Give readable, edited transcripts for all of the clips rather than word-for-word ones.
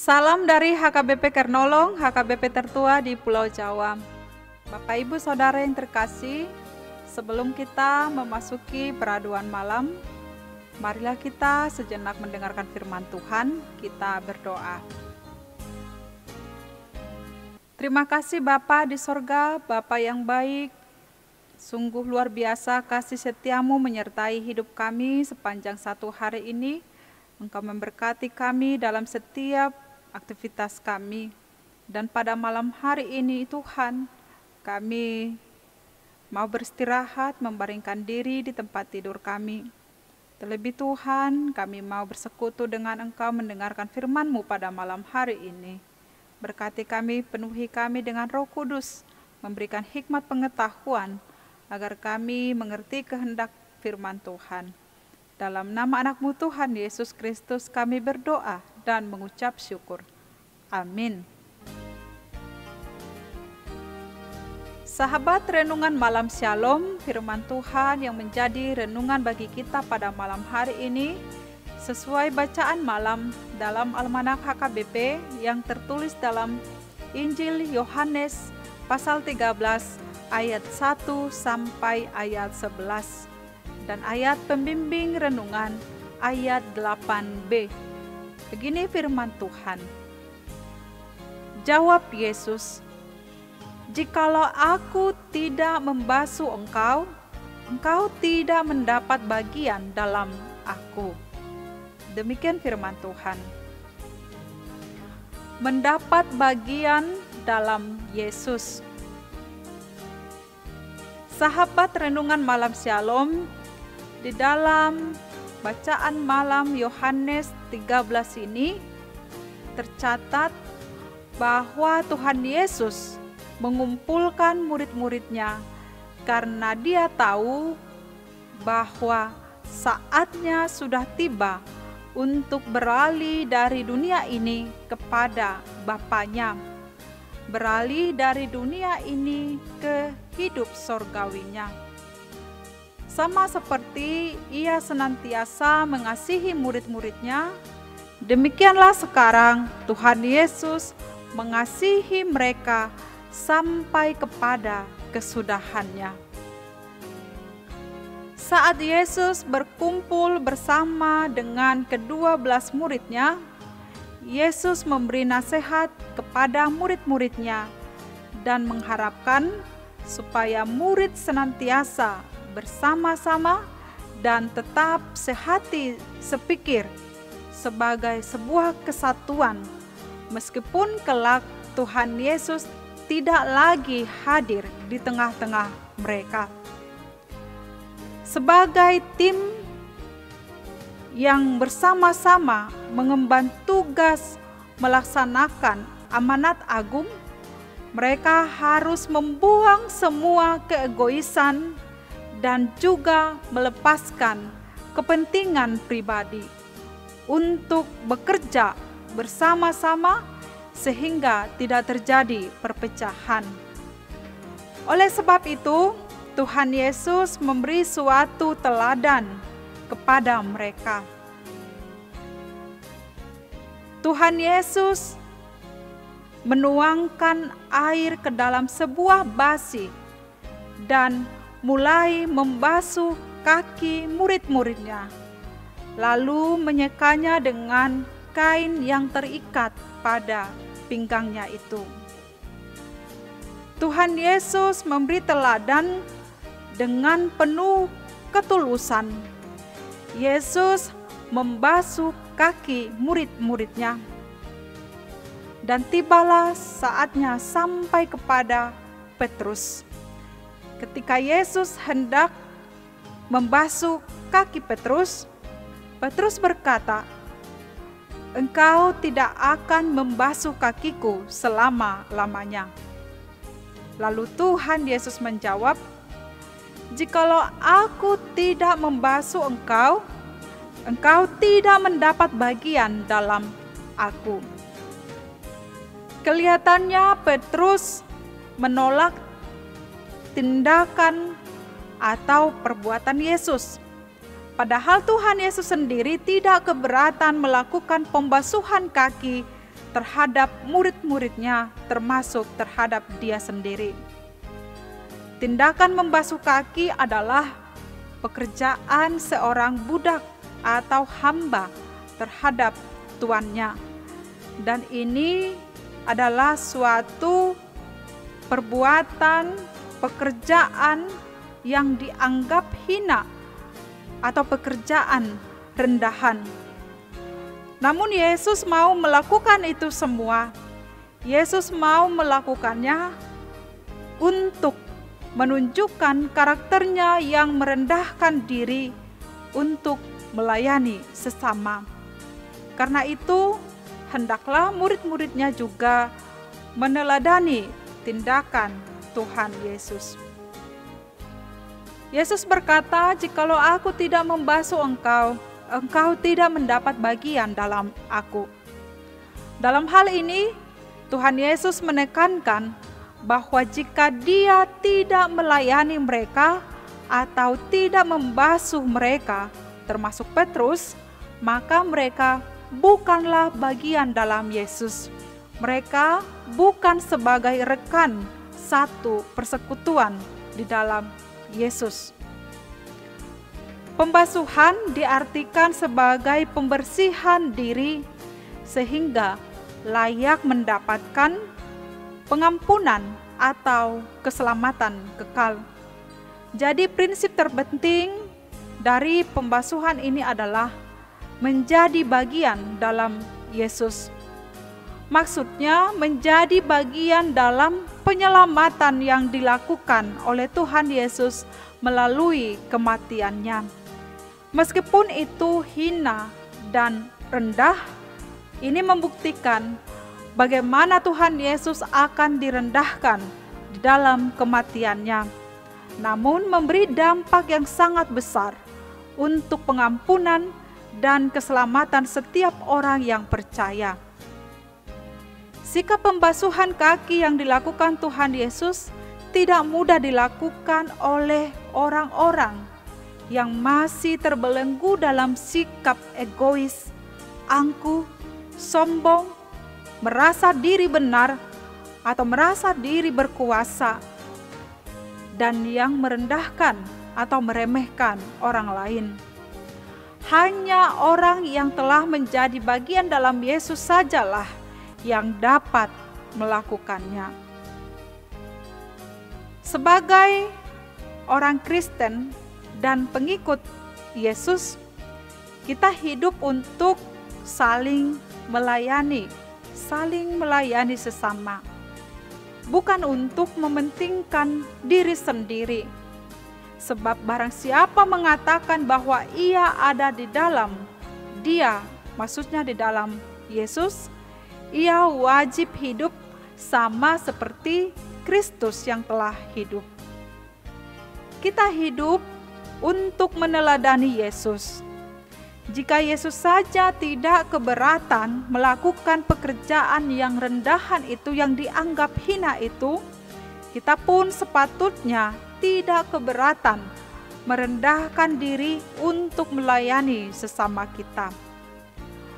Salam dari HKBP Kernolong, HKBP tertua di Pulau Jawa. Bapak Ibu Saudara yang terkasih, sebelum kita memasuki peraduan malam, marilah kita sejenak mendengarkan firman Tuhan, kita berdoa. Terima kasih Bapa di sorga, Bapa yang baik, sungguh luar biasa kasih setiamu menyertai hidup kami sepanjang satu hari ini. Engkau memberkati kami dalam setiap aktivitas kami. Dan pada malam hari ini Tuhan, kami mau beristirahat, membaringkan diri di tempat tidur kami. Terlebih Tuhan, kami mau bersekutu dengan Engkau mendengarkan firman-Mu pada malam hari ini. Berkati kami, penuhi kami dengan Roh Kudus, memberikan hikmat pengetahuan, agar kami mengerti kehendak firman Tuhan. Dalam nama anak-Mu Tuhan Yesus Kristus kami berdoa dan mengucap syukur. Amin. Sahabat renungan malam Shalom, firman Tuhan yang menjadi renungan bagi kita pada malam hari ini sesuai bacaan malam dalam Almanak HKBP yang tertulis dalam Injil Yohanes pasal 13 ayat 1 sampai ayat 11. Dan ayat pembimbing renungan ayat 8b. Begini firman Tuhan. Jawab Yesus, "Jikalau aku tidak membasuh engkau, engkau tidak mendapat bagian dalam aku." Demikian firman Tuhan. Mendapat bagian dalam Yesus. Sahabat renungan malam Shalom, di dalam bacaan malam Yohanes 13 ini tercatat bahwa Tuhan Yesus mengumpulkan murid-muridnya karena Dia tahu bahwa saatnya sudah tiba untuk beralih dari dunia ini kepada Bapanya, beralih dari dunia ini ke hidup sorgawinya. Sama seperti Ia senantiasa mengasihi murid-muridnya, demikianlah sekarang Tuhan Yesus mengasihi mereka sampai kepada kesudahannya. Saat Yesus berkumpul bersama dengan ke-12 muridnya, Yesus memberi nasihat kepada murid-muridnya dan mengharapkan supaya murid senantiasa bersama-sama dan tetap sehati sepikir sebagai sebuah kesatuan, meskipun kelak Tuhan Yesus tidak lagi hadir di tengah-tengah mereka. Sebagai tim yang bersama-sama mengemban tugas melaksanakan amanat agung, mereka harus membuang semua keegoisan dan juga melepaskan kepentingan pribadi untuk bekerja bersama-sama sehingga tidak terjadi perpecahan. Oleh sebab itu, Tuhan Yesus memberi suatu teladan kepada mereka. Tuhan Yesus menuangkan air ke dalam sebuah basi dan mulai membasuh kaki murid-muridnya, lalu menyekanya dengan kain yang terikat pada pinggangnya itu. Tuhan Yesus memberi teladan dengan penuh ketulusan. Yesus membasuh kaki murid-muridnya, dan tibalah saatnya sampai kepada Petrus. Ketika Yesus hendak membasuh kaki Petrus, Petrus berkata, "Engkau tidak akan membasuh kakiku selama-lamanya." Lalu Tuhan Yesus menjawab, "Jikalau aku tidak membasuh engkau, engkau tidak mendapat bagian dalam aku." Kelihatannya Petrus menolak tindakan atau perbuatan Yesus. Padahal Tuhan Yesus sendiri tidak keberatan melakukan pembasuhan kaki terhadap murid-muridnya, termasuk terhadap dia sendiri. Tindakan membasuh kaki adalah pekerjaan seorang budak atau hamba terhadap tuannya. Dan ini adalah suatu perbuatan, pekerjaan yang dianggap hina atau pekerjaan rendahan. Namun Yesus mau melakukan itu semua. Yesus mau melakukannya untuk menunjukkan karakternya yang merendahkan diri untuk melayani sesama. Karena itu, hendaklah murid-muridnya juga meneladani tindakan Tuhan Yesus. Yesus berkata, "Jikalau aku tidak membasuh engkau, engkau tidak mendapat bagian dalam aku." Dalam hal ini, Tuhan Yesus menekankan bahwa jika dia tidak melayani mereka atau tidak membasuh mereka, termasuk Petrus, maka mereka bukanlah bagian dalam Yesus. Mereka bukan sebagai rekan satu persekutuan di dalam Yesus. Pembasuhan diartikan sebagai pembersihan diri sehingga layak mendapatkan pengampunan atau keselamatan kekal. Jadi prinsip terpenting dari pembasuhan ini adalah menjadi bagian dalam Yesus. Maksudnya menjadi bagian dalam penyelamatan yang dilakukan oleh Tuhan Yesus melalui kematiannya. Meskipun itu hina dan rendah, ini membuktikan bagaimana Tuhan Yesus akan direndahkan di dalam kematiannya, namun memberi dampak yang sangat besar untuk pengampunan dan keselamatan setiap orang yang percaya. Sikap pembasuhan kaki yang dilakukan Tuhan Yesus tidak mudah dilakukan oleh orang-orang yang masih terbelenggu dalam sikap egois, angkuh, sombong, merasa diri benar atau merasa diri berkuasa, dan yang merendahkan atau meremehkan orang lain. Hanya orang yang telah menjadi bagian dalam Yesus sajalah yang dapat melakukannya. Sebagai orang Kristen dan pengikut Yesus, kita hidup untuk saling melayani sesama, bukan untuk mementingkan diri sendiri. Sebab barang siapa mengatakan bahwa ia ada di dalam Dia, maksudnya di dalam Yesus, ia wajib hidup sama seperti Kristus yang telah hidup. Kita hidup untuk meneladani Yesus. Jika Yesus saja tidak keberatan melakukan pekerjaan yang rendahan itu, yang dianggap hina itu, kita pun sepatutnya tidak keberatan merendahkan diri untuk melayani sesama kita.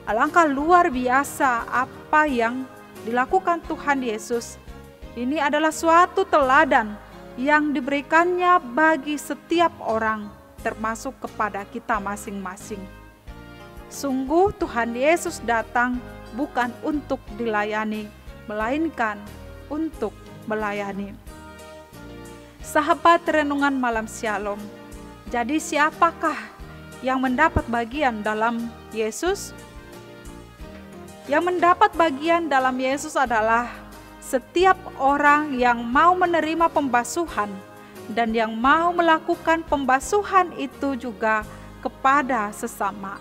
Alangkah luar biasa apa yang dilakukan Tuhan Yesus. Ini adalah suatu teladan yang diberikannya bagi setiap orang, termasuk kepada kita masing-masing. Sungguh Tuhan Yesus datang bukan untuk dilayani, melainkan untuk melayani. Sahabat renungan malam Shalom, jadi siapakah yang mendapat bagian dalam Yesus? Yang mendapat bagian dalam Yesus adalah setiap orang yang mau menerima pembasuhan dan yang mau melakukan pembasuhan itu juga kepada sesama,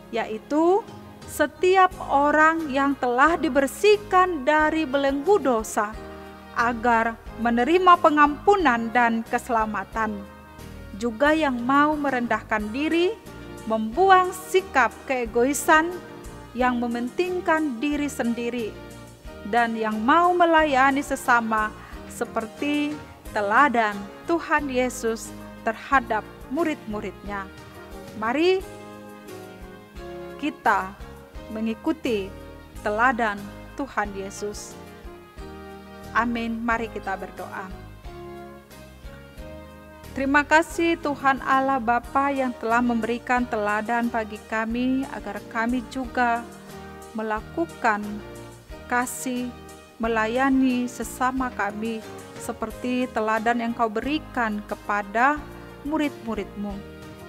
yaitu setiap orang yang telah dibersihkan dari belenggu dosa agar menerima pengampunan dan keselamatan, juga yang mau merendahkan diri, membuang sikap keegoisan yang mementingkan diri sendiri, dan yang mau melayani sesama seperti teladan Tuhan Yesus terhadap murid-muridnya. Mari kita mengikuti teladan Tuhan Yesus. Amin. Mari kita berdoa. Terima kasih Tuhan Allah Bapa yang telah memberikan teladan bagi kami agar kami juga melakukan kasih, melayani sesama kami seperti teladan yang Kau berikan kepada murid-murid-Mu.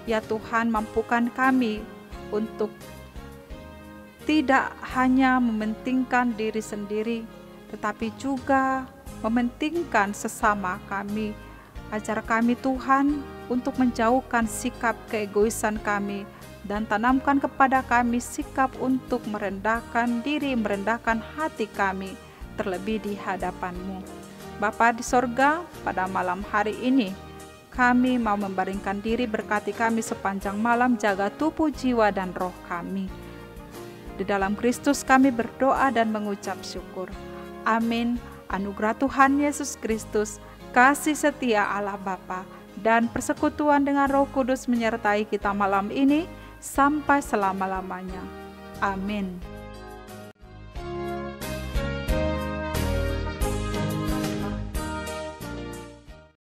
Ya Tuhan, mampukan kami untuk tidak hanya mementingkan diri sendiri, tetapi juga mementingkan sesama kami. Ajar kami Tuhan untuk menjauhkan sikap keegoisan kami dan tanamkan kepada kami sikap untuk merendahkan diri, merendahkan hati kami terlebih di hadapan-Mu. Bapa di sorga, pada malam hari ini kami mau membaringkan diri, berkati kami sepanjang malam, jaga tubuh, jiwa, dan roh kami. Di dalam Kristus kami berdoa dan mengucap syukur. Amin. Anugerah Tuhan Yesus Kristus, kasih setia Allah Bapa, dan persekutuan dengan Roh Kudus menyertai kita malam ini sampai selama-lamanya. Amin.